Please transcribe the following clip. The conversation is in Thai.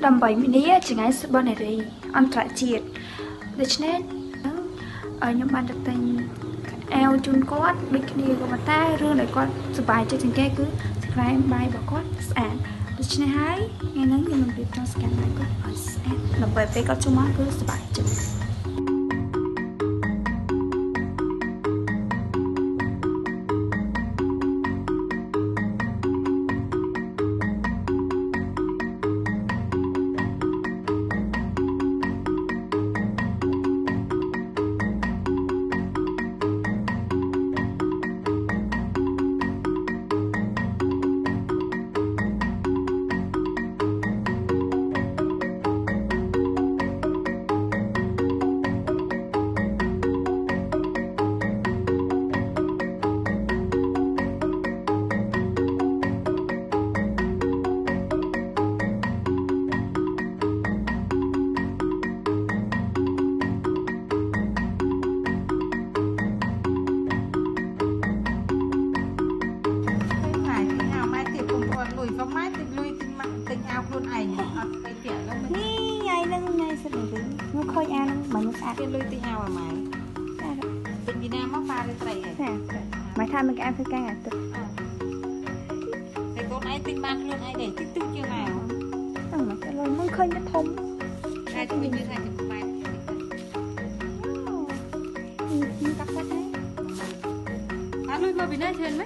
ดำใบมินิจึงไงสบายเลยอันตรายจีดดัชเนตยมบันตังแอลจุนก้อนบิกนีกับมาต้าเรื่องไหนก้อนสบายใจจึงแก้คือสกายใบบอกก้อนสแอนดัชเนตให้ไงนั้นยังมันเป็นต้องสแกนใบก้อนสแอนดำใบไปก็จุ่มมาคือสบายใจนี่ไงนั่งไงสนุกเลยไม่ค่อยอ่านมันไม่อ่านเป็นลุยตีเอาอะไหมเป็นยีน่ามาฟาเลยใส่ไงหมายท่ามันอ่านคือแกงอ่ะตุ๊กแต่ตัวไหนตีบ้านเรื่องไอ้เด็กติ๊กติ๊กยังไงมันจะลอยมันเคยจะทมใช่จะเป็นยังไงจะไปกับใครอ่ะลุยมาบินได้เชิญไหม